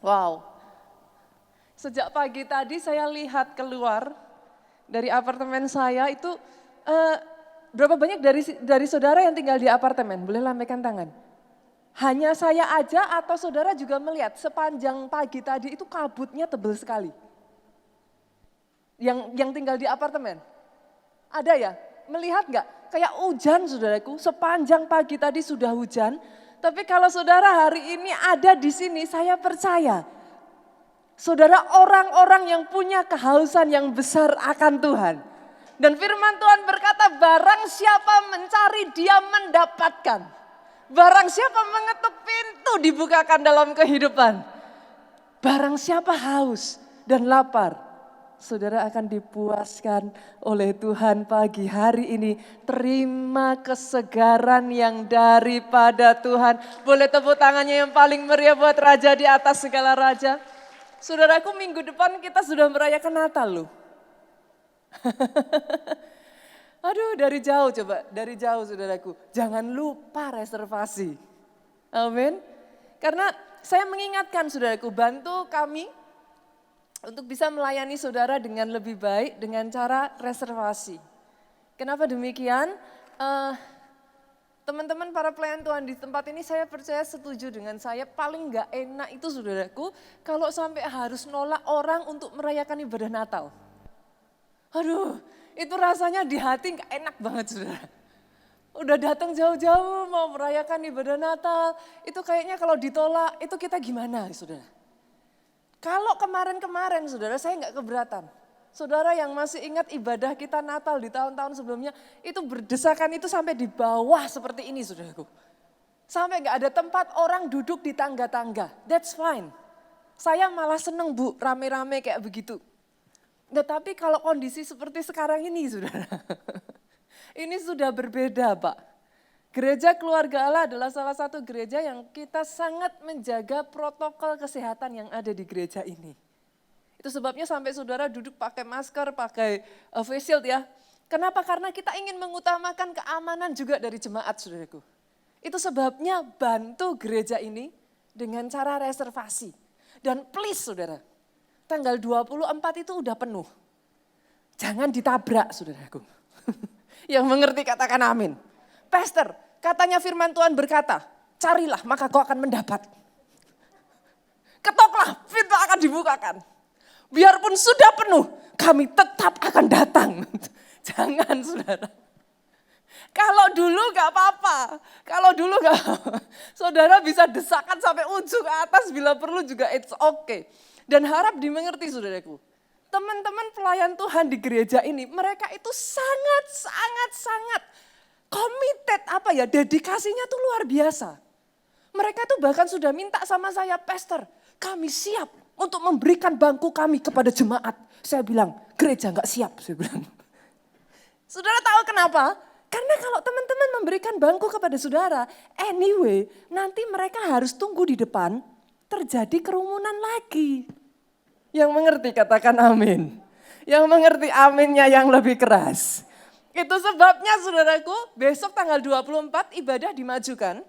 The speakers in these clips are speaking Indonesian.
Wow, sejak pagi tadi saya lihat keluar dari apartemen saya itu berapa banyak dari saudara yang tinggal di apartemen? Boleh lambaikan tangan. Hanya saya aja atau saudara juga melihat sepanjang pagi tadi itu kabutnya tebal sekali. Yang tinggal di apartemen. Ada ya? Melihat nggak? Kayak hujan saudaraku, sepanjang pagi tadi sudah hujan. Tapi kalau saudara hari ini ada di sini, saya percaya. Saudara orang-orang yang punya kehausan yang besar akan Tuhan. Dan firman Tuhan berkata, barang siapa mencari dia mendapatkan. Barang siapa mengetuk pintu dibukakan dalam kehidupan. Barang siapa haus dan lapar, saudara akan dipuaskan oleh Tuhan pagi hari ini. Terima kesegaran yang daripada Tuhan. Boleh tepuk tangannya yang paling meriah buat Raja di atas segala Raja. Saudaraku, minggu depan kita sudah merayakan Natal loh. Aduh, dari jauh coba, dari jauh saudaraku. Jangan lupa reservasi. Amin. Karena saya mengingatkan saudaraku, bantu kami untuk bisa melayani saudara dengan lebih baik dengan cara reservasi. Kenapa demikian? Teman-teman para pelayan Tuhan di tempat ini saya percaya setuju dengan saya, paling gak enak itu saudaraku kalau sampai harus nolak orang untuk merayakan ibadah Natal. Aduh, itu rasanya di hati gak enak banget saudara. Udah datang jauh-jauh mau merayakan ibadah Natal, itu kayaknya kalau ditolak itu kita gimana saudara? Kalau kemarin-kemarin saudara saya gak keberatan. Saudara yang masih ingat ibadah kita Natal di tahun-tahun sebelumnya, itu berdesakan itu sampai di bawah seperti ini saudaraku. Sampai gak ada tempat orang duduk di tangga-tangga, that's fine. Saya malah seneng bu, rame-rame kayak begitu. Nah, tapi kalau kondisi seperti sekarang ini saudara, ini sudah berbeda Pak. Gereja Keluarga Allah adalah salah satu gereja yang kita sangat menjaga protokol kesehatan yang ada di gereja ini. Itu sebabnya sampai saudara duduk pakai masker, pakai face shield ya. Kenapa? Karena kita ingin mengutamakan keamanan juga dari jemaat saudaraku. Itu sebabnya bantu gereja ini dengan cara reservasi. Dan please saudara, tanggal 24 itu udah penuh. Jangan ditabrak saudaraku. Yang mengerti katakan amin. Pastor, katanya firman Tuhan berkata, carilah maka kau akan mendapat. Ketoklah, pintu akan dibukakan. Biarpun sudah penuh, kami tetap akan datang. Jangan saudara. Kalau dulu gak apa-apa, kalau dulu gak apa-apa. Saudara bisa desakan sampai ujung ke atas bila perlu juga it's okay. Dan harap dimengerti saudaraku. Teman-teman pelayan Tuhan di gereja ini, mereka itu sangat committed dedikasinya tuh luar biasa. Mereka tuh bahkan sudah minta sama saya, Pastor, kami siap untuk memberikan bangku kami kepada jemaat. Saya bilang, gereja gak siap, saya bilang. Saudara tahu kenapa? Karena kalau teman-teman memberikan bangku kepada saudara, anyway, nanti mereka harus tunggu di depan, terjadi kerumunan lagi. Yang mengerti katakan amin. Yang mengerti aminnya yang lebih keras. Itu sebabnya saudaraku, besok tanggal 24 ibadah dimajukan.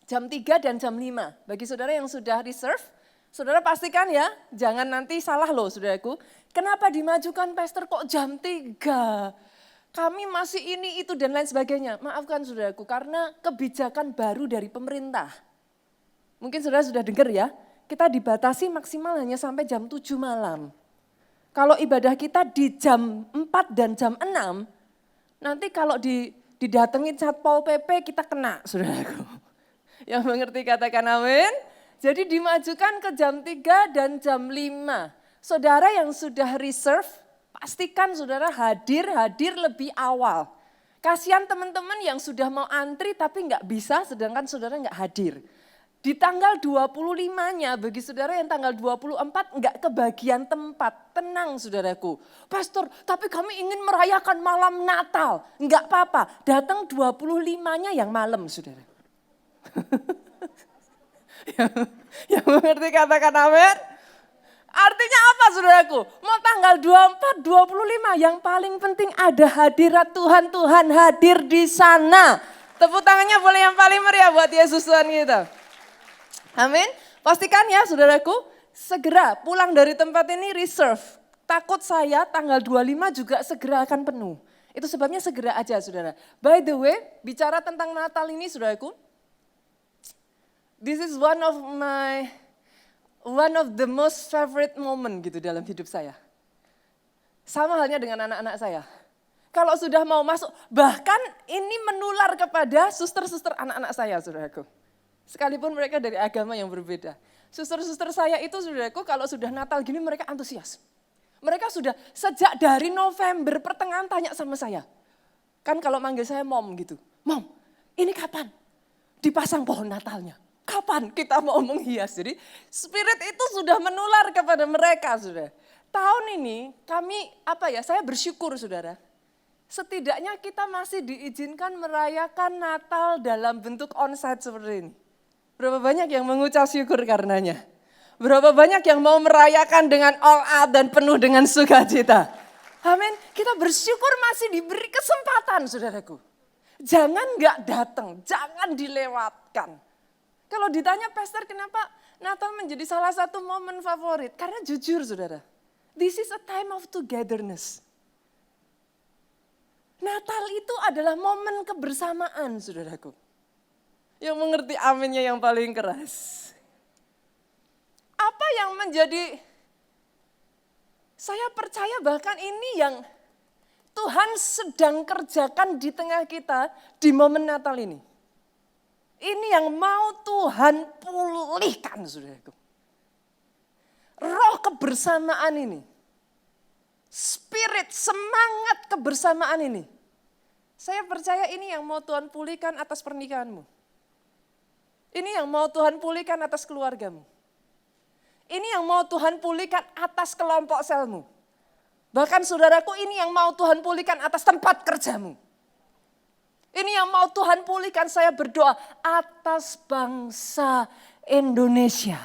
Jam 3 dan jam 5. Bagi saudara yang sudah reserve, saudara pastikan ya, jangan nanti salah loh saudaraku. Kenapa dimajukan Pastor kok jam 3? Kami masih ini, itu dan lain sebagainya. Maafkan saudaraku, karena kebijakan baru dari pemerintah. Mungkin saudara sudah dengar ya, kita dibatasi maksimal hanya sampai jam 7 malam. Kalau ibadah kita di jam 4 dan jam 6, nanti kalau didatengin Satpol PP kita kena saudaraku. Yang mengerti katakan amin. Jadi dimajukan ke jam 3 dan jam 5. Saudara yang sudah reserve, pastikan saudara hadir lebih awal. Kasihan teman-teman yang sudah mau antri tapi nggak bisa sedangkan saudara nggak hadir. Di tanggal 25-nya bagi saudara yang tanggal 24 nggak kebagian tempat. Tenang saudaraku. Pastor, tapi kami ingin merayakan malam Natal. Nggak apa-apa, datang 25-nya yang malam saudara. Yang mengerti katakan amin. Artinya apa saudaraku? Mau tanggal 24, 25 yang paling penting ada hadirat Tuhan. Tuhan hadir di sana. Tepuk tangannya boleh yang paling meriah buat Yesus Tuhan kita. Amin. Pastikan ya saudaraku, segera pulang dari tempat ini reserve. Takut saya tanggal 25 juga segera akan penuh. Itu sebabnya segera aja saudara. By the way, bicara tentang Natal ini saudaraku, this is one of the most favorite moment gitu dalam hidup saya. Sama halnya dengan anak-anak saya. Kalau sudah mau masuk, bahkan ini menular kepada suster-suster anak-anak saya, saudaraku. Sekalipun mereka dari agama yang berbeda. Suster-suster saya itu, saudaraku, kalau sudah Natal gini mereka antusias. Mereka sudah sejak dari November pertengahan tanya sama saya. Kan kalau manggil saya mom gitu. Mom, ini kapan dipasang pohon Natalnya? Kapan kita mau menghias? Jadi spirit itu sudah menular kepada mereka, saudara. Tahun ini kami, saya bersyukur, saudara. Setidaknya kita masih diizinkan merayakan Natal dalam bentuk onsite seperti ini. Berapa banyak yang mengucap syukur karenanya? Berapa banyak yang mau merayakan dengan all out dan penuh dengan sukacita? Amin. Kita bersyukur masih diberi kesempatan, saudaraku. Jangan nggak datang, jangan dilewatkan. Kalau ditanya, Pastor, kenapa Natal menjadi salah satu momen favorit? Karena jujur, saudara, this is a time of togetherness. Natal itu adalah momen kebersamaan, saudaraku. Yang mengerti aminnya yang paling keras. Apa yang menjadi, saya percaya bahkan ini yang Tuhan sedang kerjakan di tengah kita di momen Natal ini. Ini yang mau Tuhan pulihkan, saudaraku. Roh kebersamaan ini. Spirit, semangat kebersamaan ini. Saya percaya ini yang mau Tuhan pulihkan atas pernikahanmu. Ini yang mau Tuhan pulihkan atas keluargamu. Ini yang mau Tuhan pulihkan atas kelompok selmu. Bahkan saudaraku, ini yang mau Tuhan pulihkan atas tempat kerjamu. Ini yang mau Tuhan pulihkan, saya berdoa atas bangsa Indonesia.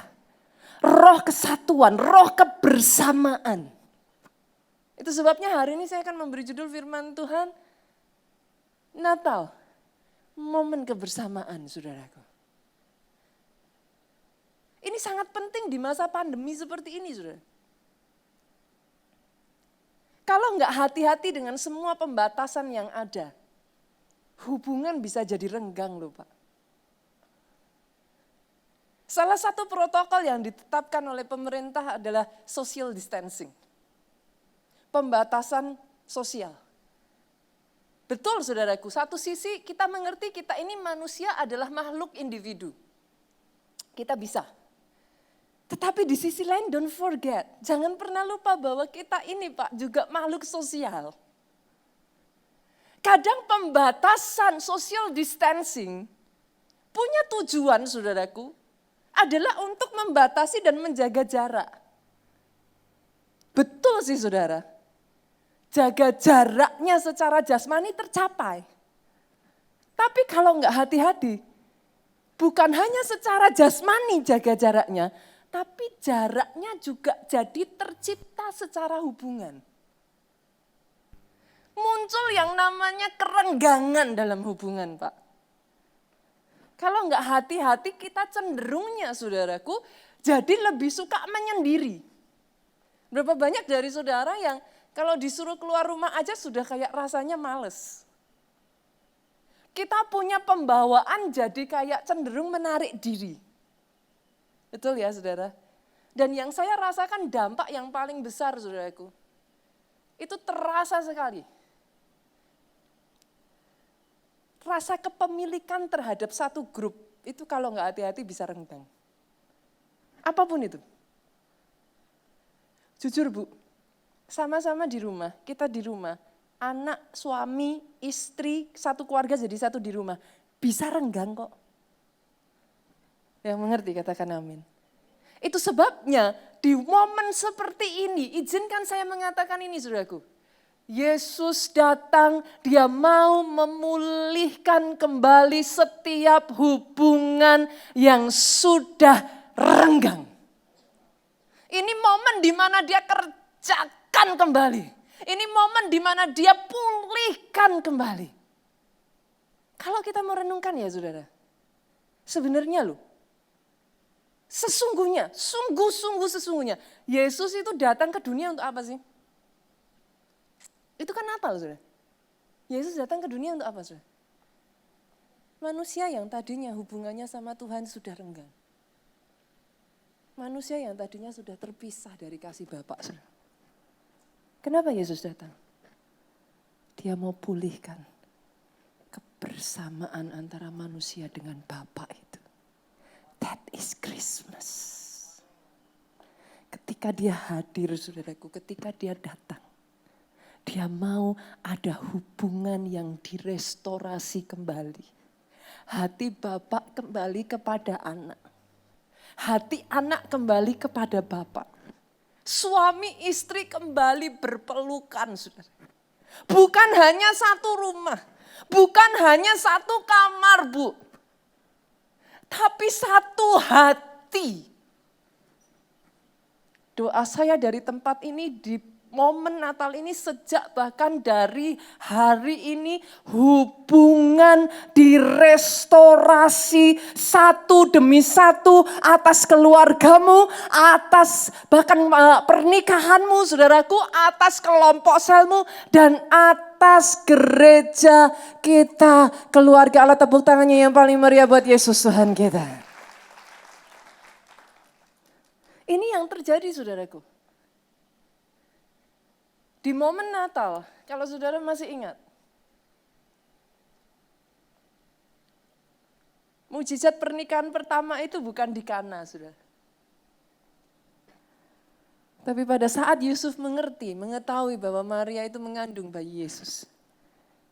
Roh kesatuan, roh kebersamaan. Itu sebabnya hari ini saya akan memberi judul firman Tuhan, Natal, momen kebersamaan, saudaraku. Ini sangat penting di masa pandemi seperti ini, saudara. Kalau enggak hati-hati dengan semua pembatasan yang ada, hubungan bisa jadi renggang loh, Pak. Salah satu protokol yang ditetapkan oleh pemerintah adalah social distancing. Pembatasan sosial. Betul saudaraku, satu sisi kita mengerti kita ini manusia adalah makhluk individu. Kita bisa. Tetapi di sisi lain don't forget, jangan pernah lupa bahwa kita ini Pak juga makhluk sosial. Kadang pembatasan social distancing punya tujuan saudaraku adalah untuk membatasi dan menjaga jarak. Betul sih saudara. Jaga jaraknya secara jasmani tercapai. Tapi kalau enggak hati-hati, bukan hanya secara jasmani jaga jaraknya, tapi jaraknya juga jadi tercipta secara hubungan. Muncul yang namanya kerenggangan dalam hubungan, Pak. Kalau enggak hati-hati kita cenderungnya saudaraku, jadi lebih suka menyendiri. Berapa banyak dari saudara yang kalau disuruh keluar rumah aja sudah kayak rasanya males. Kita punya pembawaan jadi kayak cenderung menarik diri. Betul ya saudara? Dan yang saya rasakan dampak yang paling besar saudaraku, itu terasa sekali. Rasa kepemilikan terhadap satu grup, itu kalau nggak hati-hati bisa renggang. Apapun itu. Jujur Bu, sama-sama di rumah, kita di rumah, anak, suami, istri, satu keluarga jadi satu di rumah. Bisa renggang kok. Yang mengerti katakan amin. Itu sebabnya di momen seperti ini, izinkan saya mengatakan ini saudaraku. Yesus datang, dia mau memulihkan kembali setiap hubungan yang sudah renggang. Ini momen di mana dia kerjakan kembali. Ini momen di mana dia pulihkan kembali. Kalau kita mau renungkan ya saudara, sebenarnya loh, Sesungguhnya, sungguh-sungguh sesungguhnya. Yesus itu datang ke dunia untuk apa sih? Itu kan Natal, saudara. Yesus datang ke dunia untuk apa, saudara? Manusia yang tadinya hubungannya sama Tuhan sudah renggang. Manusia yang tadinya sudah terpisah dari kasih Bapa, saudara. Kenapa Yesus datang? Dia mau pulihkan kebersamaan antara manusia dengan Bapa itu. That is Christmas. Ketika dia hadir, saudaraku, ketika dia datang, dia mau ada hubungan yang direstorasi kembali. Hati Bapak kembali kepada anak. Hati anak kembali kepada Bapak. Suami istri kembali berpelukan, saudara. Bukan hanya satu rumah, bukan hanya satu kamar, Bu. Tapi satu hati. Doa saya dari tempat ini di momen Natal ini sejak bahkan dari hari ini hubungan direstorasi satu demi satu atas keluargamu, atas bahkan pernikahanmu saudaraku, atas kelompok selmu dan atas gereja kita, keluarga Allah. Tepuk tangannya yang paling meriah buat Yesus Tuhan kita. Ini yang terjadi saudaraku. Di momen Natal, kalau saudara masih ingat. Mujizat pernikahan pertama itu bukan di Kana, saudara. Tapi pada saat Yusuf mengetahui bahwa Maria itu mengandung bayi Yesus.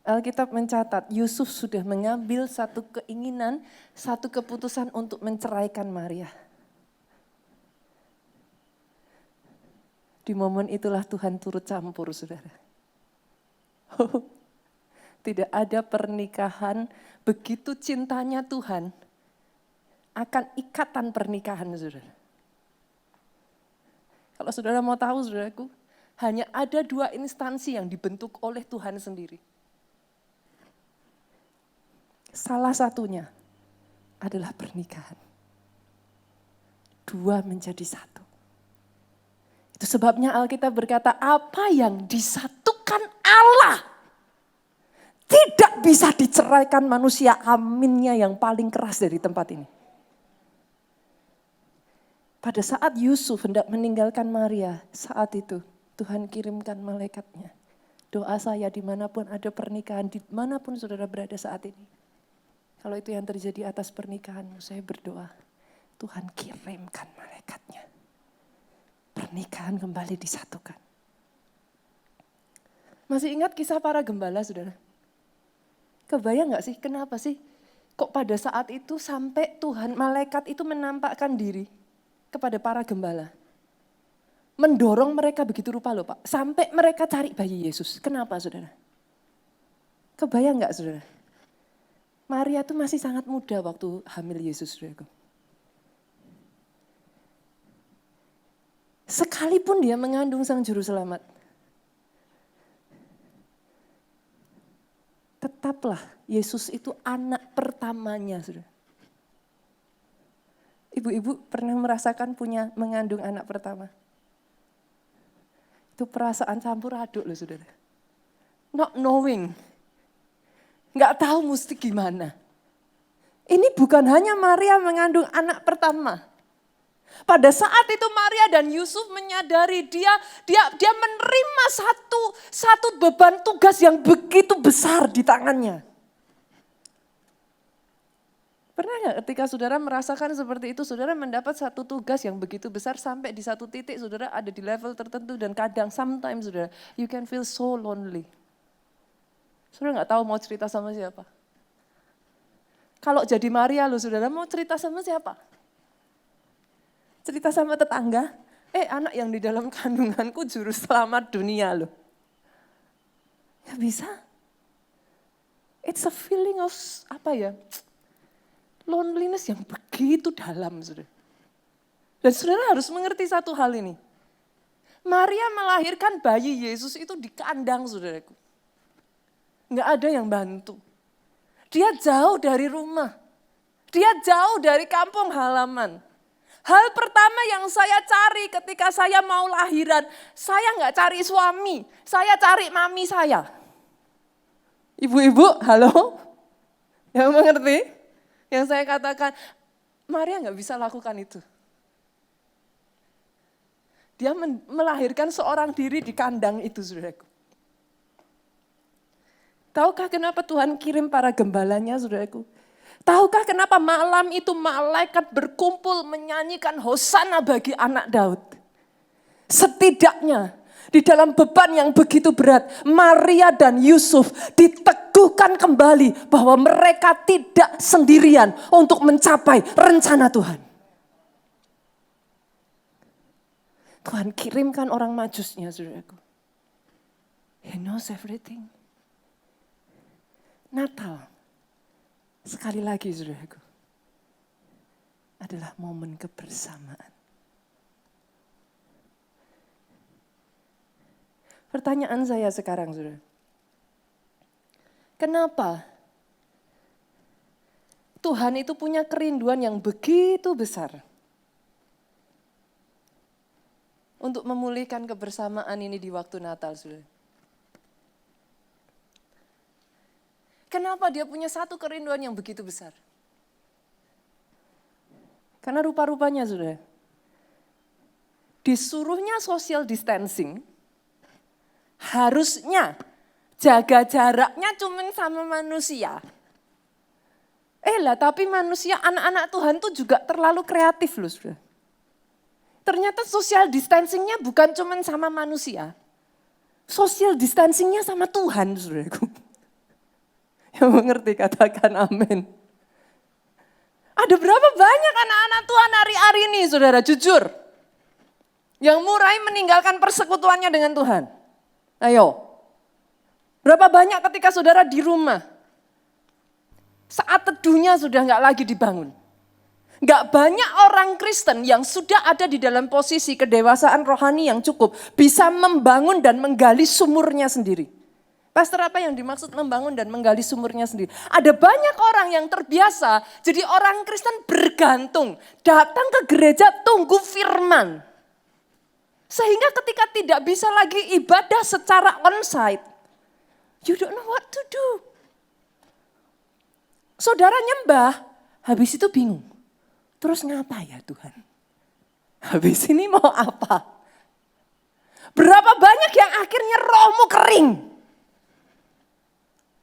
Alkitab mencatat Yusuf sudah mengambil satu keinginan, satu keputusan untuk menceraikan Maria. Di momen itulah Tuhan turut campur, saudara. Tidak ada pernikahan begitu cintanya Tuhan akan ikatan pernikahan, saudara. Kalau saudara mau tahu, saudaraku, hanya ada 2 instansi yang dibentuk oleh Tuhan sendiri. Salah satunya adalah pernikahan. 2 menjadi 1. Itu sebabnya Alkitab berkata, apa yang disatukan Allah tidak bisa diceraikan manusia. Aminnya yang paling keras dari tempat ini. Pada saat Yusuf hendak meninggalkan Maria, saat itu Tuhan kirimkan malaikatnya. Doa saya dimanapun ada pernikahan, dimanapun saudara berada saat ini. Kalau itu yang terjadi atas pernikahanmu, saya berdoa, Tuhan kirimkan malaikatnya. Pernikahan kembali disatukan. Masih ingat kisah para gembala, saudara? Kebayang gak sih, kenapa sih kok pada saat itu sampai Tuhan, malaikat itu menampakkan diri kepada para gembala. Mendorong mereka begitu rupa loh Pak, sampai mereka cari bayi Yesus. Kenapa saudara? Kebayang gak saudara? Maria itu masih sangat muda waktu hamil Yesus, saudaraku. Sekalipun dia mengandung sang juru selamat, tetaplah Yesus itu anak pertamanya, saudara. Ibu-ibu pernah merasakan mengandung anak pertama? Itu perasaan campur aduk loh, saudara. Not knowing, nggak tahu mesti gimana. Ini bukan hanya Maria mengandung anak pertama. Pada saat itu Maria dan Yusuf menyadari dia menerima satu beban tugas yang begitu besar di tangannya. Pernah nggak ketika saudara merasakan seperti itu, saudara mendapat satu tugas yang begitu besar sampai di satu titik saudara ada di level tertentu dan kadang sometimes saudara you can feel so lonely. Saudara nggak tahu mau cerita sama siapa. Kalau jadi Maria loh saudara mau cerita sama siapa? Cerita sama tetangga, anak yang di dalam kandunganku juru selamat dunia loh. Gak bisa. It's a feeling of loneliness yang begitu dalam, saudara. Dan saudara harus mengerti satu hal ini. Maria melahirkan bayi Yesus itu di kandang, saudaraku. Gak ada yang bantu. Dia jauh dari rumah. Dia jauh dari kampung halaman. Hal pertama yang saya cari ketika saya mau lahiran, saya nggak cari suami, saya cari mami saya. Ibu-ibu, halo? Yang mengerti? Yang saya katakan, Maria nggak bisa lakukan itu. Dia melahirkan seorang diri di kandang itu, saudaraku. Tahukah kenapa Tuhan kirim para gembalanya, saudaraku? Tahukah kenapa malam itu malaikat berkumpul menyanyikan Hosana bagi anak Daud? Setidaknya di dalam beban yang begitu berat, Maria dan Yusuf diteguhkan kembali bahwa mereka tidak sendirian untuk mencapai rencana Tuhan. Tuhan kirimkan orang majusnya, saudaraku. He knows everything. Natal, sekali lagi saudaraku, adalah momen kebersamaan. Pertanyaan saya sekarang, saudara. Kenapa Tuhan itu punya kerinduan yang begitu besar untuk memulihkan kebersamaan ini di waktu Natal, saudara? Kenapa dia punya satu kerinduan yang begitu besar? Karena rupa-rupanya, saudara, disuruhnya social distancing, harusnya jaga jaraknya cuma sama manusia. Tapi manusia, anak-anak Tuhan tuh juga terlalu kreatif loh, saudara. Ternyata social distancingnya bukan cuma sama manusia. Social distancingnya sama Tuhan, saudaraku. Yang mengerti katakan amin. Ada berapa banyak anak-anak Tuhan hari-hari ini, saudara, jujur. Yang mulai meninggalkan persekutuannya dengan Tuhan. Ayo. Berapa banyak ketika saudara di rumah. Saat teduhnya sudah gak lagi dibangun. Gak banyak orang Kristen yang sudah ada di dalam posisi kedewasaan rohani yang cukup. Bisa membangun dan menggali sumurnya sendiri. Pastor, apa yang dimaksud membangun dan menggali sumurnya sendiri? Ada banyak orang yang terbiasa jadi orang Kristen bergantung. Datang ke gereja tunggu firman. Sehingga ketika tidak bisa lagi ibadah secara onsite. You don't know what to do. Saudara nyembah, habis itu bingung. Terus ngapa ya Tuhan? Habis ini mau apa? Berapa banyak yang akhirnya rohmu kering?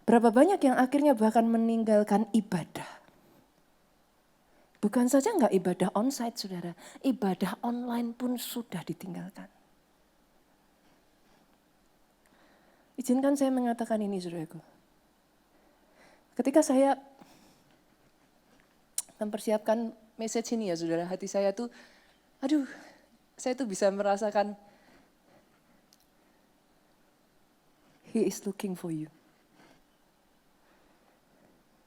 Berapa banyak yang akhirnya bahkan meninggalkan ibadah? Bukan saja enggak ibadah onsite, saudara. Ibadah online pun sudah ditinggalkan. Izinkan saya mengatakan ini, saudaraku. Ketika saya mempersiapkan message ini ya saudara, hati saya tuh, saya tuh bisa merasakan He is looking for you.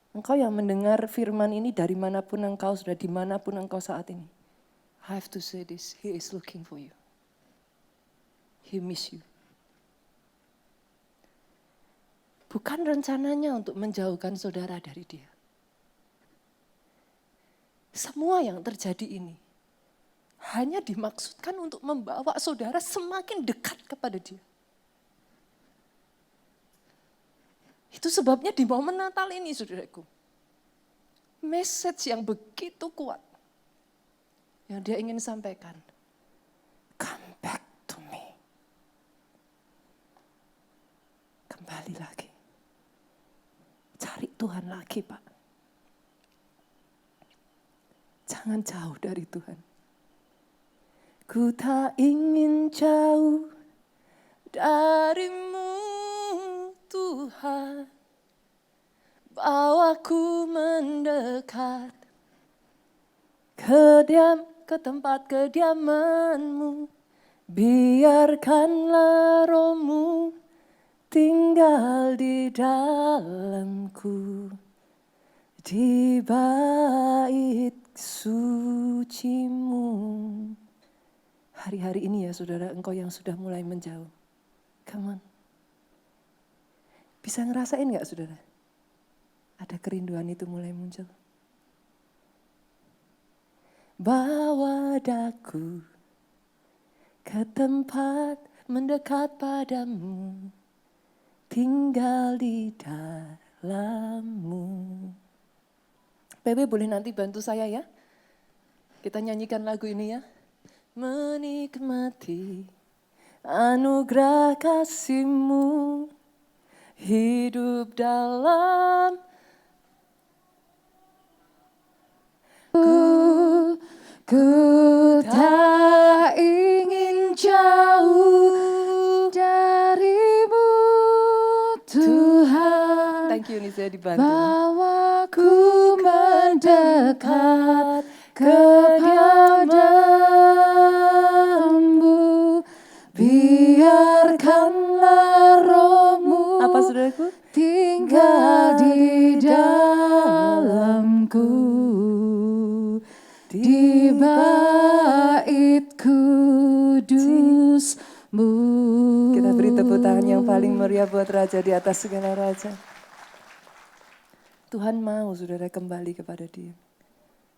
Engkau yang mendengar firman ini dari manapun engkau, sudah dimanapun engkau saat ini. I have to say this, He is looking for you. He miss you. Bukan rencananya untuk menjauhkan saudara dari dia. Semua yang terjadi ini hanya dimaksudkan untuk membawa saudara semakin dekat kepada dia. Itu sebabnya di momen Natal ini, saudaraku, message yang begitu kuat yang dia ingin sampaikan. Come back to me. Kembali lagi. Cari Tuhan lagi, Pak. Jangan jauh dari Tuhan. Ku tak ingin jauh darimu, Tuhan. Bawaku mendekat ke tempat kediaman-Mu. Biarkanlah Roh-Mu tinggal di dalamku. Di bait suci-Mu. Hari-hari ini ya saudara, engkau yang sudah mulai menjauh. Come on. Bisa ngerasain gak saudara? Ada kerinduan itu mulai muncul. Bawa daku ke tempat mendekat padamu, tinggal di dalammu. PB boleh nanti bantu saya ya? Kita nyanyikan lagu ini ya. Menikmati anugerah kasih-Mu, hidup dalam Ku tak ingin jauh darimu Tuhan. Thank you, ini saya dibantu. Bawa ku mendekat kepadamu, biarkanlah roh-Mu apa saudaraku? Tinggal di dalamku, di bait kudus-Mu. Kita beri tepuk tangan yang paling meriah buat Raja di atas segala raja. Tuhan mau saudara kembali kepada Dia.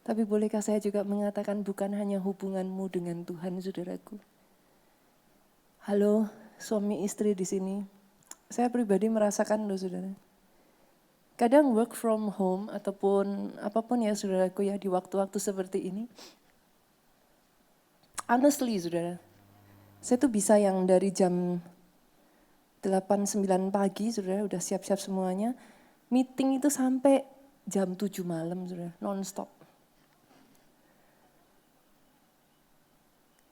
Tapi bolehkah saya juga mengatakan bukan hanya hubunganmu dengan Tuhan saudaraku. Halo suami istri di sini. Saya pribadi merasakan loh saudara. Kadang work from home ataupun apapun ya saudaraku ya di waktu-waktu seperti ini. Honestly saudara, saya tuh bisa yang dari jam 8-9 pagi saudara udah siap-siap semuanya. Meeting itu sampai jam 7 malam saudara, non-stop.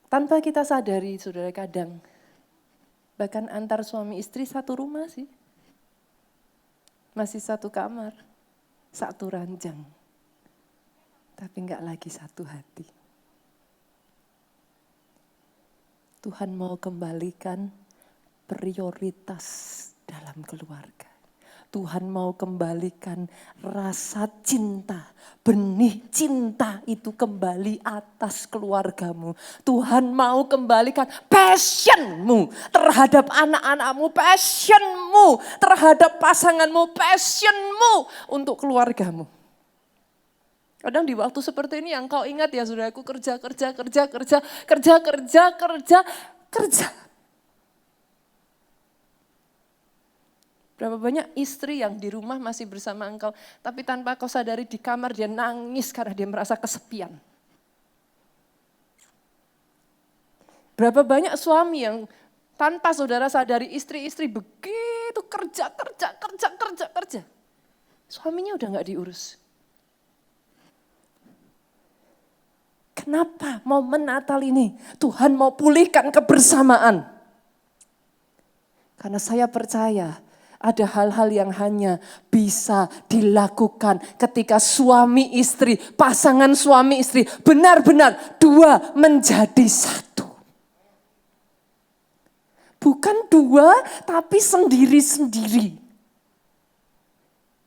Tanpa kita sadari saudara kadang, bahkan antar suami istri satu rumah sih. Masih satu kamar, satu ranjang, tapi enggak lagi satu hati. Tuhan mau kembalikan prioritas dalam keluarga. Tuhan mau kembalikan rasa cinta, benih cinta itu kembali atas keluargamu. Tuhan mau kembalikan passionmu terhadap anak-anakmu, passionmu terhadap pasanganmu, passionmu untuk keluargamu. Kadang di waktu seperti ini yang kau ingat ya saudaraku, kerja. Berapa banyak istri yang di rumah masih bersama engkau, tapi tanpa kau sadari di kamar dia nangis karena dia merasa kesepian. Berapa banyak suami yang tanpa saudara sadari istri-istri begitu kerja. Suaminya udah gak diurus. Kenapa momen Natal ini Tuhan mau pulihkan kebersamaan? Karena saya percaya ada hal-hal yang hanya bisa dilakukan ketika suami istri, pasangan suami istri benar-benar dua menjadi satu. Bukan dua tapi sendiri-sendiri.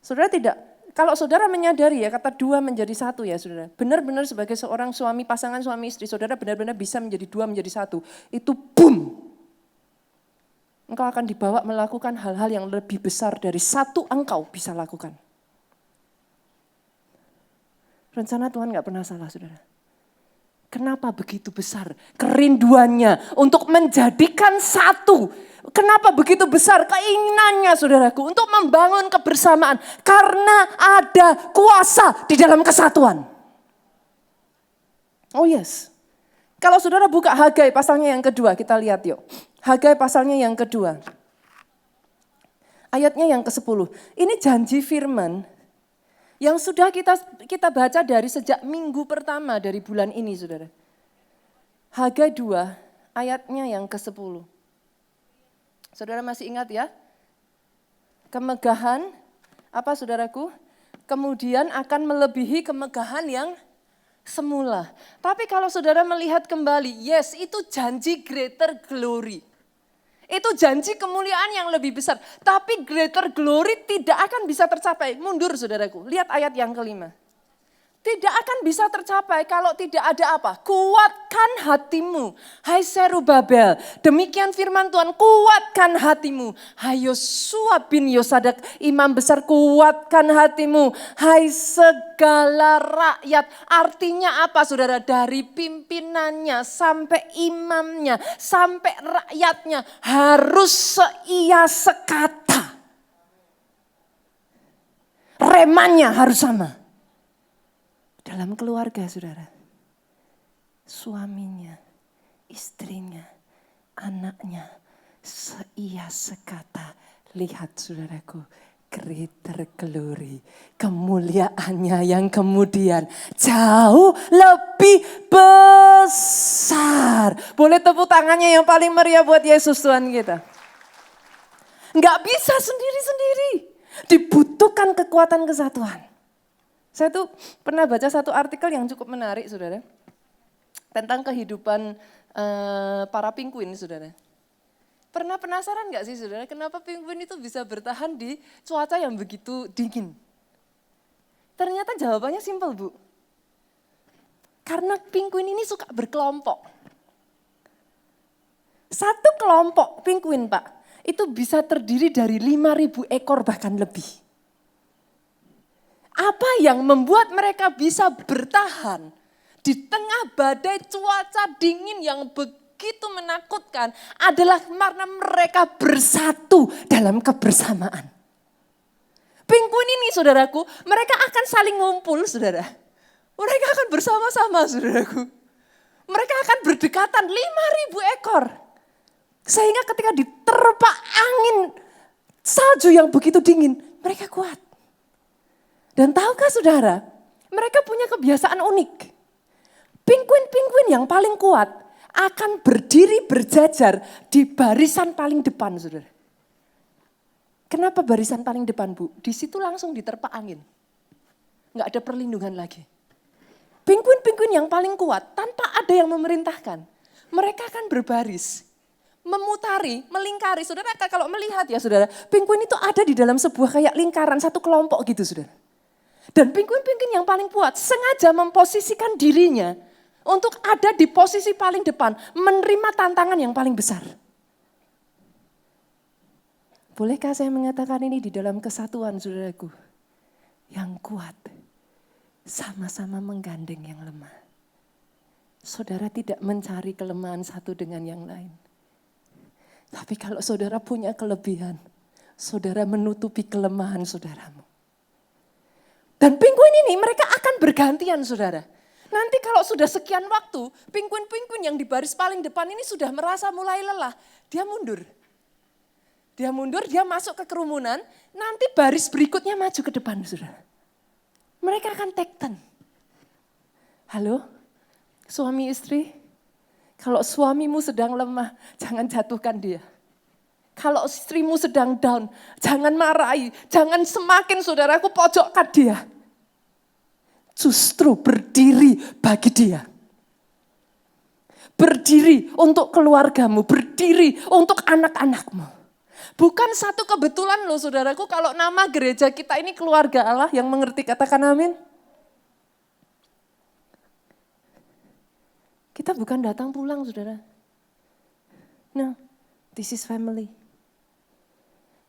Saudara tidak, kalau saudara menyadari ya kata dua menjadi satu ya saudara. Benar-benar sebagai seorang suami, pasangan suami istri, saudara benar-benar bisa menjadi dua menjadi satu. Itu boom. Engkau akan dibawa melakukan hal-hal yang lebih besar dari satu engkau bisa lakukan. Rencana Tuhan gak pernah salah saudara. Kenapa begitu besar kerinduannya untuk menjadikan satu? Kenapa begitu besar keinginannya saudaraku untuk membangun kebersamaan? Karena ada kuasa di dalam kesatuan. Oh yes. Kalau saudara buka Hagai pasalnya yang kedua, kita lihat yuk. Hagai pasalnya yang kedua. Ayatnya yang ke-10. Ini janji firman yang sudah kita baca dari sejak minggu pertama dari bulan ini saudara. Hagai 2 ayatnya yang ke-10. Saudara masih ingat ya? Kemegahan, apa saudaraku? Kemudian akan melebihi kemegahan yang semula. Tapi kalau saudara melihat kembali, yes itu janji greater glory. Itu janji kemuliaan yang lebih besar. Tapi greater glory tidak akan bisa tercapai. Mundur saudaraku, lihat ayat yang ke-5. Tidak akan bisa tercapai kalau tidak ada apa? Kuatkan hatimu. Hai Serubabel, demikian firman Tuhan, kuatkan hatimu. Hai Yosua bin Yosadak, imam besar, kuatkan hatimu. Hai segala rakyat, artinya apa saudara? Dari pimpinannya sampai imamnya, sampai rakyatnya harus seia sekata. Remannya harus sama. Dalam keluarga saudara, suaminya, istrinya, anaknya, seia sekata. Lihat saudaraku, greater glory, kemuliaannya yang kemudian jauh lebih besar. Boleh tepuk tangannya yang paling meriah buat Yesus Tuhan kita. Enggak bisa sendiri-sendiri, dibutuhkan kekuatan kesatuan. Saya tuh pernah baca satu artikel yang cukup menarik saudara. Tentang kehidupan para penguin saudara. Pernah penasaran gak sih saudara kenapa penguin itu bisa bertahan di cuaca yang begitu dingin? Ternyata jawabannya simpel Bu. Karena penguin ini suka berkelompok. Satu kelompok penguin Pak, itu bisa terdiri dari 5.000 ekor bahkan lebih. Apa yang membuat mereka bisa bertahan di tengah badai cuaca dingin yang begitu menakutkan adalah karena mereka bersatu dalam kebersamaan. Penguin ini saudaraku, mereka akan saling ngumpul saudara. Mereka akan bersama-sama saudaraku. Mereka akan berdekatan 5.000 ekor. Sehingga ketika diterpa angin salju yang begitu dingin, mereka kuat. Dan tahukah saudara, mereka punya kebiasaan unik. Penguin-penguin yang paling kuat akan berdiri berjajar di barisan paling depan saudara. Kenapa barisan paling depan Bu? Di situ langsung diterpa angin. Nggak ada perlindungan lagi. Penguin-penguin yang paling kuat tanpa ada yang memerintahkan. Mereka akan berbaris, memutari, melingkari. Saudara kalau melihat ya saudara, penguin itu ada di dalam sebuah kayak lingkaran, satu kelompok gitu saudara. Dan penguin-penguin yang paling kuat sengaja memposisikan dirinya untuk ada di posisi paling depan, menerima tantangan yang paling besar. Bolehkah saya mengatakan ini di dalam kesatuan saudaraku? Yang kuat sama-sama menggandeng yang lemah. Saudara tidak mencari kelemahan satu dengan yang lain. Tapi kalau saudara punya kelebihan, saudara menutupi kelemahan saudaramu. Dan penguin ini mereka akan bergantian saudara. Nanti kalau sudah sekian waktu, penguin-penguin yang di baris paling depan ini sudah merasa mulai lelah. Dia mundur. Dia masuk ke kerumunan, nanti baris berikutnya maju ke depan saudara. Mereka akan take turn. Halo, suami istri, kalau suamimu sedang lemah, jangan jatuhkan dia. Kalau istrimu sedang down, jangan marahi, jangan semakin saudaraku pojokkan dia. Justru berdiri bagi dia. Berdiri untuk keluargamu, berdiri untuk anak-anakmu. Bukan satu kebetulan loh saudaraku kalau nama gereja kita ini keluarga Allah, yang mengerti katakan amin. Kita bukan datang pulang saudara. No, this is family.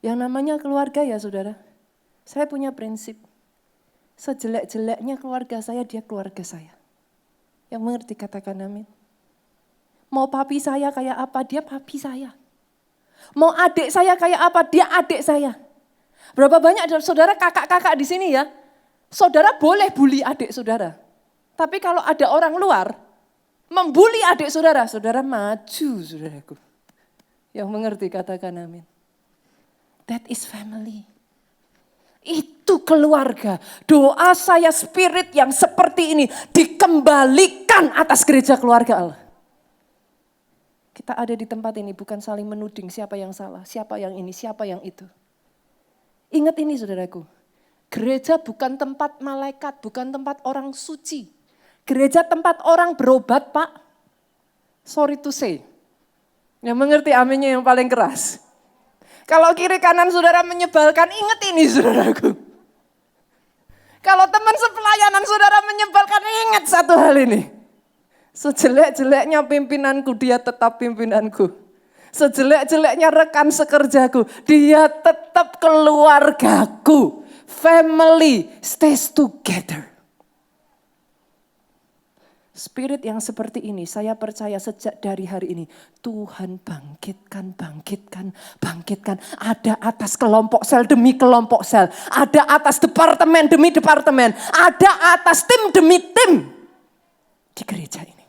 Yang namanya keluarga ya saudara. Saya punya prinsip. Sejelek-jeleknya keluarga saya, dia keluarga saya. Yang mengerti katakan amin. Mau papi saya kayak apa, dia papi saya. Mau adik saya kayak apa, dia adik saya. Berapa banyak saudara kakak-kakak di sini ya. Saudara boleh bully adik saudara. Tapi kalau ada orang luar membuli adik saudara, saudara maju saudaraku. Yang mengerti katakan amin. That is family. Itu keluarga. Doa saya spirit yang seperti ini dikembalikan atas gereja keluarga Allah. Kita ada di tempat ini bukan saling menuding siapa yang salah, siapa yang ini, siapa yang itu. Ingat ini saudaraku. Gereja bukan tempat malaikat, bukan tempat orang suci. Gereja tempat orang berobat Pak. Sorry to say. Yang mengerti aminnya yang paling keras. Kalau kiri kanan saudara menyebalkan, ingat ini saudaraku. Kalau teman sepelayanan saudara menyebalkan, ingat satu hal ini. Sejelek-jeleknya pimpinanku, dia tetap pimpinanku. Sejelek-jeleknya rekan sekerjaku, dia tetap keluargaku. Family stays together. Spirit yang seperti ini, saya percaya sejak dari hari ini, Tuhan bangkitkan. Ada atas kelompok sel demi kelompok sel. Ada atas departemen demi departemen. Ada atas tim demi tim di gereja ini.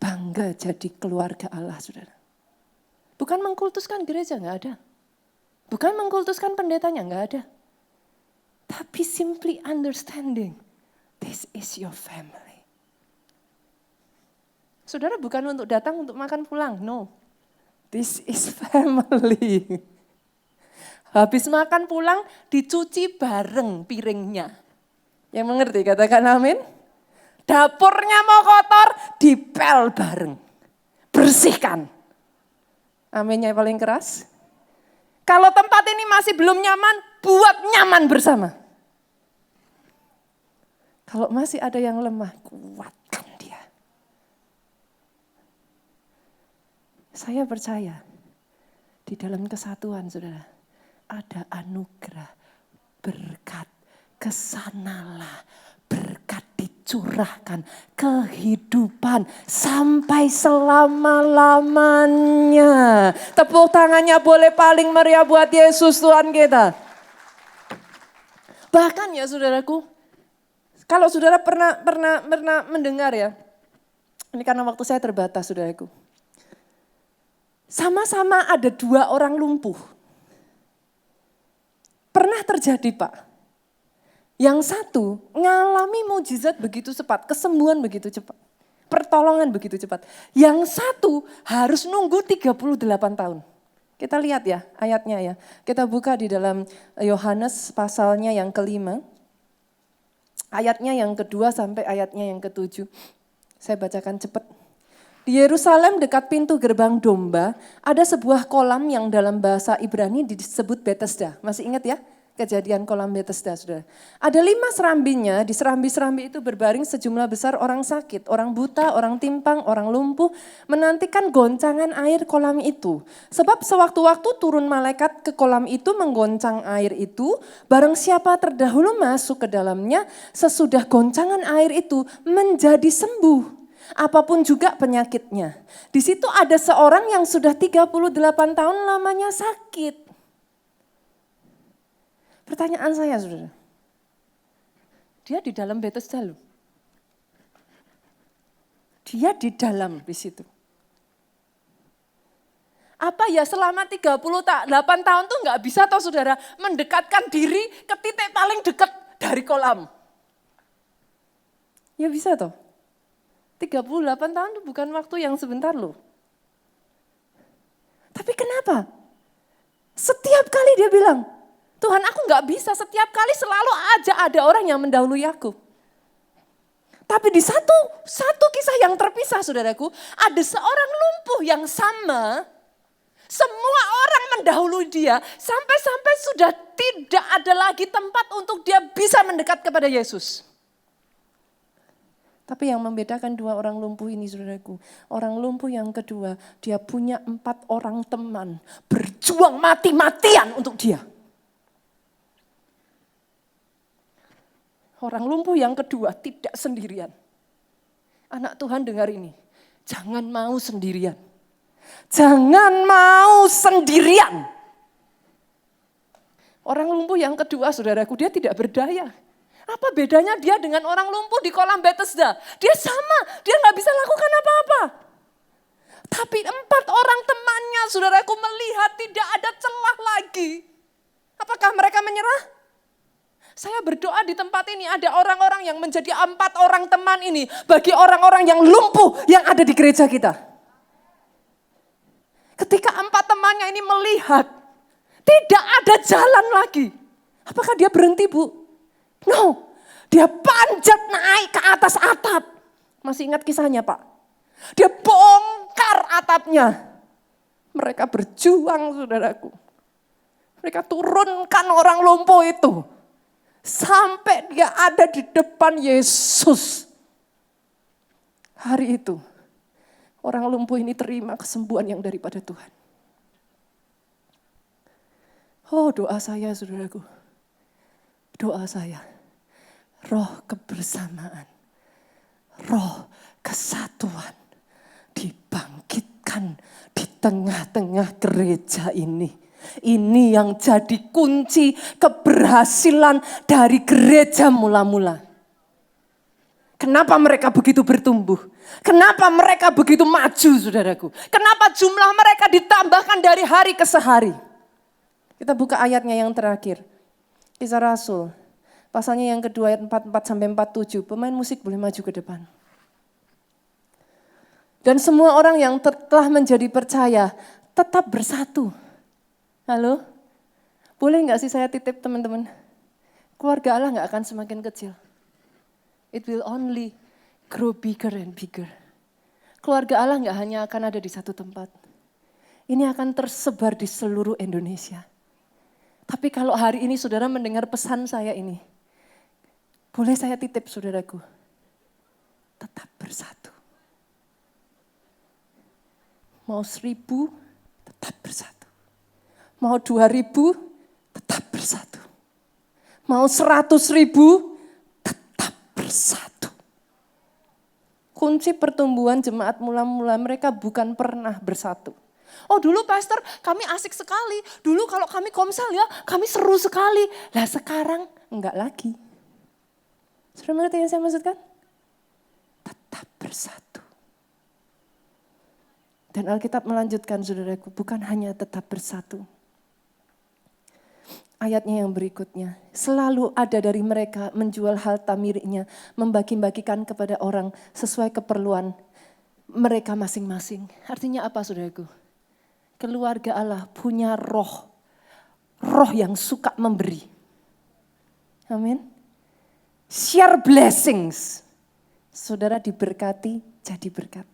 Bangga jadi keluarga Allah, saudara. Bukan mengkultuskan gereja, enggak ada. Bukan mengkultuskan pendetanya, enggak ada. Tapi simply understanding. This is your family. Saudara bukan untuk datang untuk makan pulang, no. This is family. Habis makan pulang dicuci bareng piringnya. Yang mengerti katakan amin. Dapurnya mau kotor, dipel bareng. Bersihkan. Aminnya paling keras. Kalau tempat ini masih belum nyaman, buat nyaman bersama. Kalau masih ada yang lemah, kuatkan dia. Saya percaya di dalam kesatuan, saudara, ada anugerah, berkat, kesanalah, berkat dicurahkan, kehidupan sampai selama-lamanya. Tepuk tangannya boleh paling meriah buat Yesus Tuhan kita. Bahkan ya saudaraku, kalau saudara pernah mendengar ya, ini karena waktu saya terbatas saudaraku. Sama-sama ada 2 orang lumpuh. Pernah terjadi Pak. Yang satu ngalami mujizat begitu cepat, kesembuhan begitu cepat. Pertolongan begitu cepat. Yang satu harus nunggu 38 tahun. Kita lihat ya ayatnya ya. Kita buka di dalam Yohanes pasalnya yang ke-5. Ayatnya yang ke-2 sampai ayatnya yang ke-7. Saya bacakan cepat. Di Yerusalem dekat pintu gerbang domba, ada sebuah kolam yang dalam bahasa Ibrani disebut Bethesda. Masih ingat ya? Kejadian kolam Bethesda, saudara. Ada 5 serambinya, di serambi-serambi itu berbaring sejumlah besar orang sakit, orang buta, orang timpang, orang lumpuh, menantikan goncangan air kolam itu. Sebab sewaktu-waktu turun malaikat ke kolam itu menggoncang air itu, barang siapa terdahulu masuk ke dalamnya, sesudah goncangan air itu menjadi sembuh. Apapun juga penyakitnya. Di situ ada seorang yang sudah 38 tahun lamanya sakit. Pertanyaan saya saudara, dia di dalam Bethesda loh. Dia di dalam di situ. Apa ya selama 38 tahun tuh nggak bisa toh saudara mendekatkan diri ke titik paling dekat dari kolam. Ya bisa toh. 38 tahun itu bukan waktu yang sebentar loh. Tapi kenapa? Setiap kali dia bilang, Tuhan aku gak bisa, setiap kali selalu aja ada orang yang mendahului aku. Tapi di satu kisah yang terpisah saudaraku, ada seorang lumpuh yang sama, semua orang mendahului dia, sampai-sampai sudah tidak ada lagi tempat untuk dia bisa mendekat kepada Yesus. Tapi yang membedakan 2 orang lumpuh ini saudaraku, orang lumpuh yang kedua, dia punya 4 orang teman, berjuang mati-matian untuk dia. Orang lumpuh yang kedua tidak sendirian. Anak Tuhan dengar ini, jangan mau sendirian. Jangan mau sendirian. Orang lumpuh yang kedua saudaraku, dia tidak berdaya. Apa bedanya dia dengan orang lumpuh di kolam Bethesda? Dia sama, dia gak bisa lakukan apa-apa. Tapi 4 orang temannya saudaraku melihat tidak ada celah lagi. Apakah mereka menyerah? Saya berdoa di tempat ini ada orang-orang yang menjadi 4 orang teman ini bagi orang-orang yang lumpuh yang ada di gereja kita. Ketika 4 temannya ini melihat tidak ada jalan lagi. Apakah dia berhenti Bu? No, dia panjat naik ke atas atap. Masih ingat kisahnya Pak? Dia bongkar atapnya. Mereka berjuang saudaraku. Mereka turunkan orang lumpuh itu. Sampai dia ada di depan Yesus. Hari itu, orang lumpuh ini terima kesembuhan yang daripada Tuhan. Oh, doa saya saudaraku. Doa saya. Roh kebersamaan. Roh kesatuan. Dibangkitkan di tengah-tengah gereja ini. Ini yang jadi kunci keberhasilan dari gereja mula-mula. Kenapa mereka begitu bertumbuh? Kenapa mereka begitu maju, saudaraku? Kenapa jumlah mereka ditambahkan dari hari ke sehari? Kita buka ayatnya yang terakhir. Kisah Rasul, pasalnya yang kedua ayat 44-47. Pemain musik boleh maju ke depan. Dan semua orang yang telah menjadi percaya tetap bersatu. Halo? Boleh nggak sih saya titip teman-teman? Keluarga Allah nggak akan semakin kecil. It will only grow bigger and bigger. Keluarga Allah nggak hanya akan ada di satu tempat. Ini akan tersebar di seluruh Indonesia. Tapi kalau hari ini saudara mendengar pesan saya ini, boleh saya titip saudaraku, tetap bersatu. Mau 1.000, tetap bersatu. Mau 2.000, tetap bersatu. Mau 100.000, tetap bersatu. Kunci pertumbuhan jemaat mula-mula mereka bukan pernah bersatu. Oh dulu pastor kami asik sekali, dulu kalau kami komsel ya kami seru sekali. Lah sekarang enggak lagi. Sudah mengerti yang saya maksudkan? Tetap bersatu. Dan Alkitab melanjutkan saudaraku, bukan hanya tetap bersatu. Ayatnya yang berikutnya, selalu ada dari mereka menjual harta miliknya, membagi-bagikan kepada orang sesuai keperluan mereka masing-masing. Artinya apa saudaraku? Keluarga Allah punya roh yang suka memberi. Amin. Share blessings. Saudara diberkati jadi berkat.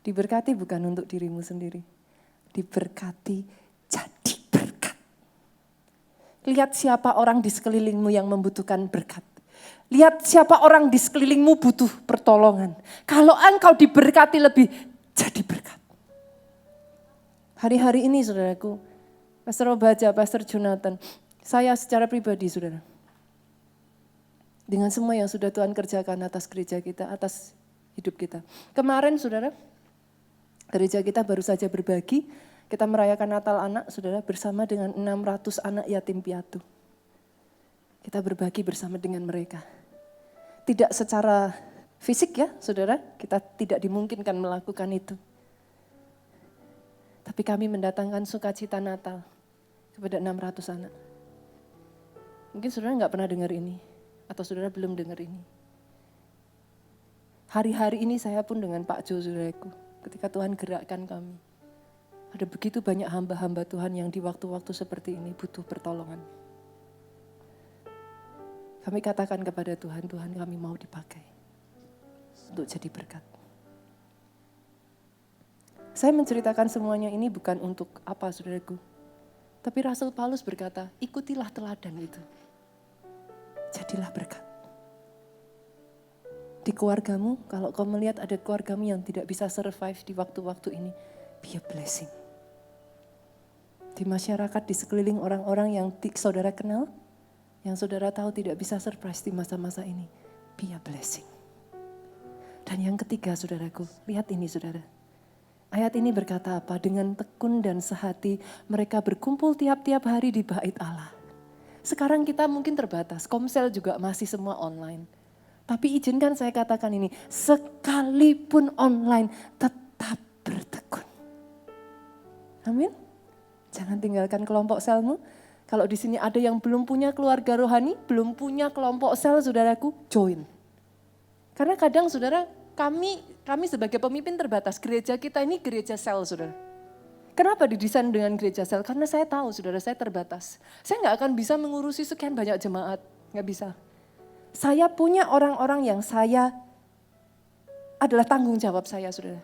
Diberkati bukan untuk dirimu sendiri. Diberkati jadi berkat. Lihat siapa orang di sekelilingmu yang membutuhkan berkat. Lihat siapa orang di sekelilingmu butuh pertolongan. Kalau engkau diberkati lebih, jadi berkat. Hari-hari ini saudaraku, Pastor Obaja, Pastor Jonathan, saya secara pribadi saudara. Dengan semua yang sudah Tuhan kerjakan atas gereja kita, atas hidup kita. Kemarin saudara, gereja kita baru saja berbagi, kita merayakan Natal anak saudara bersama dengan 600 anak yatim piatu. Kita berbagi bersama dengan mereka. Tidak secara fisik ya saudara, kita tidak dimungkinkan melakukan itu. Tapi kami mendatangkan sukacita Natal kepada 600 anak. Mungkin saudara nggak pernah dengar ini, atau saudara belum dengar ini. Hari-hari ini saya pun dengan Pak Jo saudaraku, ketika Tuhan gerakkan kami. Ada begitu banyak hamba-hamba Tuhan yang di waktu-waktu seperti ini butuh pertolongan. Kami katakan kepada Tuhan, Tuhan kami mau dipakai untuk jadi berkat. Saya menceritakan semuanya ini bukan untuk apa saudaraku. Tapi Rasul Paulus berkata, ikutilah teladan itu. Jadilah berkat. Di keluargamu, kalau kau melihat ada keluargamu yang tidak bisa survive di waktu-waktu ini, be a blessing. Di masyarakat, di sekeliling orang-orang yang saudara kenal, yang saudara tahu tidak bisa surprise di masa-masa ini, be a blessing. Dan yang ketiga saudaraku, lihat ini saudara. Ayat ini berkata apa? Dengan tekun dan sehati mereka berkumpul tiap-tiap hari di bait Allah. Sekarang kita mungkin terbatas, komsel juga masih semua online. Tapi izinkan saya katakan ini, sekalipun online tetap bertekun. Amin. Jangan tinggalkan kelompok selmu. Kalau di sini ada yang belum punya keluarga rohani, belum punya kelompok sel saudaraku, join. Karena kadang saudara, kami sebagai pemimpin terbatas, gereja kita ini gereja sel saudara. Kenapa didesain dengan gereja sel? Karena saya tahu saudara saya terbatas. Saya nggak akan bisa mengurusi sekian banyak jemaat, nggak bisa. Saya punya orang-orang yang saya adalah tanggung jawab saya saudara.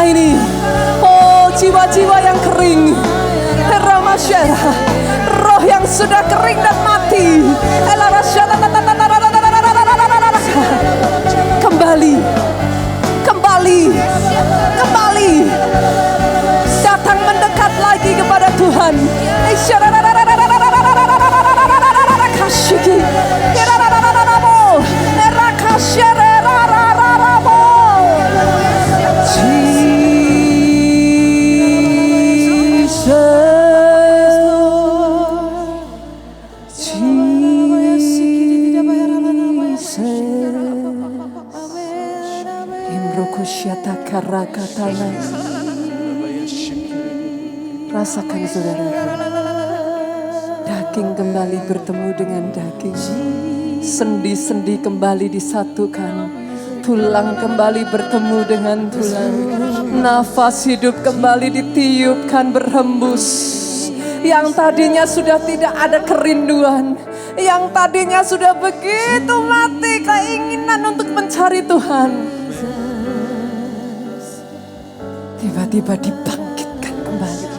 gereja ini. Oh, jiwa-jiwa yang kering, Ramasyara, roh yang sudah kering dan mati, Rasakan saudara, daging kembali bertemu dengan daging, sendi-sendi kembali disatukan, tulang kembali bertemu dengan tulang, nafas hidup kembali ditiupkan berhembus. Yang tadinya sudah tidak ada kerinduan, yang tadinya sudah begitu mati keinginan untuk mencari Tuhan, tiba-tiba dibangkitkan kembali.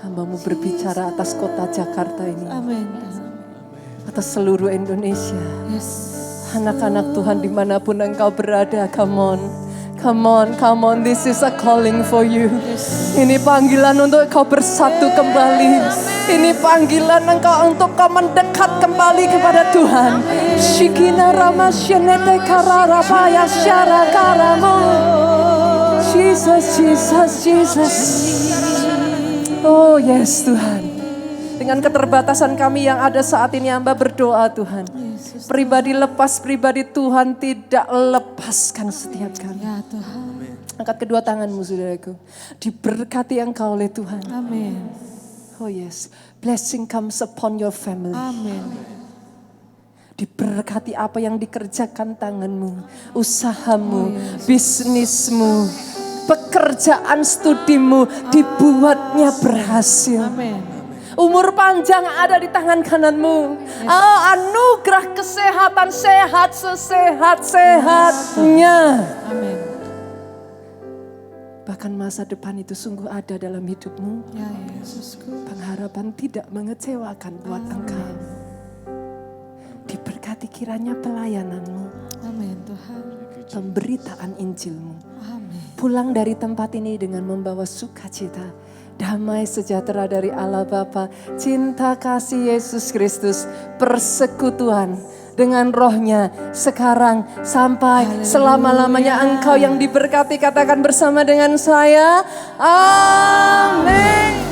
Hambamu berbicara atas kota Jakarta ini, atas seluruh Indonesia. Anak-anak Tuhan dimanapun engkau berada, come on. This is a calling for you. Ini panggilan untuk kau bersatu kembali. Ini panggilan engkau untuk kau mendekat kembali kepada Tuhan. Shikina ramasyenete kararapaya syara karamo. Jesus. Oh yes Tuhan. Dengan keterbatasan kami yang ada saat ini, hamba berdoa Tuhan. Pribadi lepas, pribadi Tuhan tidak lepaskan setiap kami. Ya Tuhan. Angkat kedua tanganmu saudaraku. Diberkati engkau oleh Tuhan. Amin. Oh yes. Blessing comes upon your family. Amin. Diberkati apa yang dikerjakan tanganmu, usahamu, bisnismu, pekerjaan studimu dibuatnya berhasil. Amin. Umur panjang ada di tangan kananmu. Oh, anugerah kesehatan, sehat sesehat-sehatnya. Amin. Bahkan masa depan itu sungguh ada dalam hidupmu. Ya Yesusku. Pengharapan tidak mengecewakan buat engkau. Diberkati kiranya pelayananmu. Amin Tuhan. Pemberitaan Injilmu. Amin. Pulang dari tempat ini dengan membawa sukacita, damai sejahtera dari Allah Bapa, cinta kasih Yesus Kristus, persekutuan dengan rohnya sekarang sampai selama-lamanya. Engkau yang diberkati, katakan bersama dengan saya, amin.